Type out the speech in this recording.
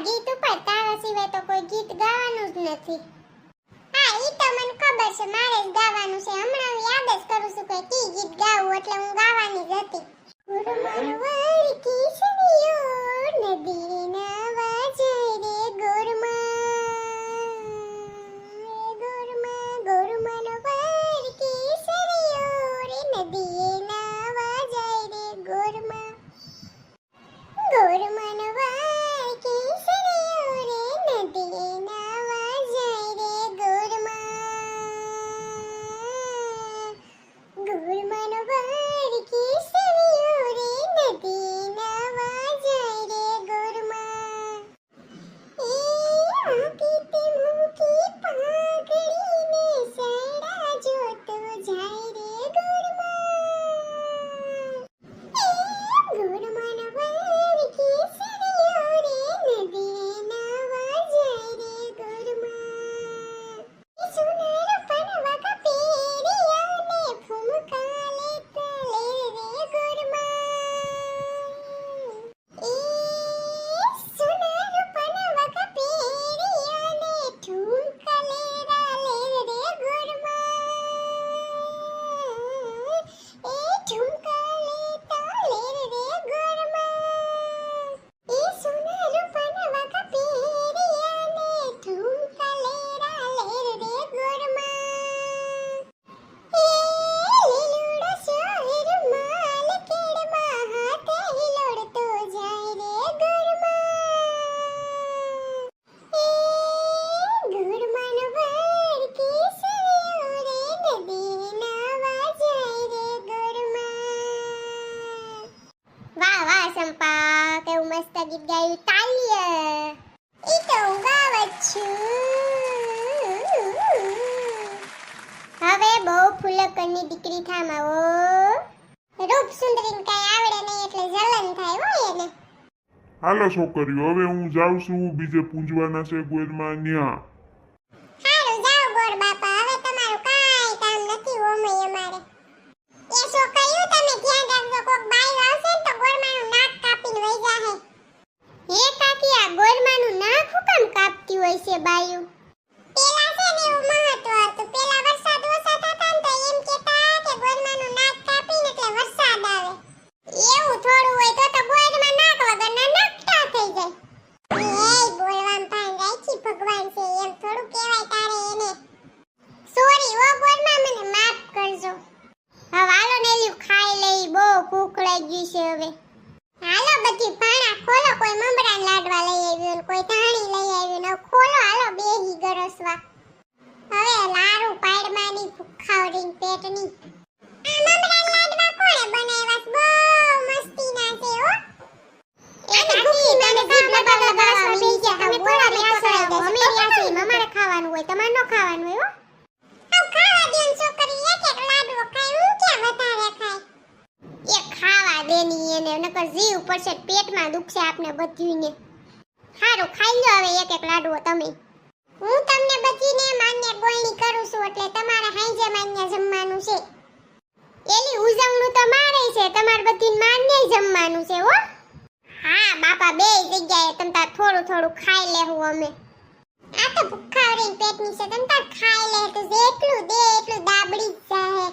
ગીત ઉપર તારા સિવાય તો કોઈ ગીત ગાવાનું જ નથી. હા ઈ તો મને ખબર છે, મારે જ ગાવાનું છે. હમણાં હું યાદ જ કરું છું કે કી ગીત ગાવું, એટલે હું ગાવાની જ હતી. ગુરમનવાર કેસરીઓ નદી નાવા જાય રે ગુરમનવાર કેસરીઓ રે નદી નાવા જાય રે ગુરમનવાર કેસરીઓ રે નદી નાવા જાય રે ગુરમનવાર કેસરીઓ રે નદી નાવા જાય રે મૂકી પાઘડીને સડા જોતો જાય રે ગુરમનવાર કેસરીઓ રે નદી નાવા જાય રે સોનાર પનવા કા પેરિયાને ફૂમકા લેતા લે રે સોનાર પનવા કા પેરિયાને ઠુમકા લેરા લે રે ઠુમકા લેતા લે રે સોનાર પનવા કા પેરિયાને ઠુમકા લેરા લે રે લીલુડો શહેર માલ કેડમાં હાથે હિલોડતો જાય રે ગુરમનવાર કેસરીઓ રે નદી નાવા જાય રે વાહ વાહ સંપા, કેવું મસ્ત ગીત ગાયું, તાલીએ. ઈ તો હું ગાવ જ છું. હવે બહુ ફૂલકની દીકરી થામાવો. રૂપ સુંદરીને કઈ આવડે નહીં એટલે જલન થાય હો એને. હાલો છોકરીઓ, હવે હું જાઉં છું, બીજે પૂંજવાના છે ગોરમાં ન્યા. હારું જાઓ ગોર બાપા, હવે તમારું કાઈ કામ નથી ઓમય અમારે. એ છોકરીઓ તમે ધ્યાન રાખજો, કોક બાઈ આવશે ને તો ગોરમાનું નાક કાપીને વઈ જાહે. હે કાકી, આ ગોરમાનું નાક હું કામ કાપતી હોય છે બાયું? પેલા છે ને એવું મહત્વ હતું. પેલા વરસાદ ઓછા થતા ને તો એમ કહેતા કે ગોરમાનું નાક કાપીને એટલે વરસાદ આવે. એવું થોડું હોય તો ગોરમાં નાક વગરના નકટા થઈ જાય. બોલવામાં પાન રાખી, ભગવાન છે એમ થોડું કહેવાય તારે એને. સોરી ઓ ગોરમાં, મને માફ કરજો. હવે હાલો ને લ્યું ખાઈ લઈ, બહુ ભૂખ લાગી છે હવે. હાલો બધી ભાણા ખોલો, કોઈ મમરાન લાડવા લઈ આવ્યું ને કોઈ ધાણી લઈ આવ્યું ને ખોલો, હાલો બેહી ગરસવા. હવે લારું પાડમાની ભૂખાવડીન પેટની. આ મમરાન લાડવા કોણે બનાવ્યા? બહુ મસ્તીના છે હો. એ ભૂખી મને જીભ લગાવવા બેસી ગયા. તમે બોલા બેસરાઈ દે. અમે યાસી મમારે ખાવાનું હોય, તમારે ન ખાવાનું હોય હો. આવ ખાવા દે ને છોકરી, એક એક લાડવો ખાય, હું ક્યાં વધારે ખાય? એ ખાવા દેની એને, નકર જીવ પડશે, પેટમાં દુખશે આપને બધીને. હારું ખાઈ લો હવે એક એક લાડવો તમે. હું તમને બધીને માન્ય બોલણી કરું છું એટલે તમારે હાંજે માન્ય જમવાનું છે. એની ઉજવણું તો મારે છે, તમારે બધીને માન્ય જમવાનું છે હો. હા બાપા, બે જગ્યાએ તમ તાર થોડું થોડું ખાઈ લેવું અમે. આ તો ભૂખાવડીન પેટની છે, તમ તાર ખાઈ લે તો જેટલું દે એટલું દાબડી જ જાહે.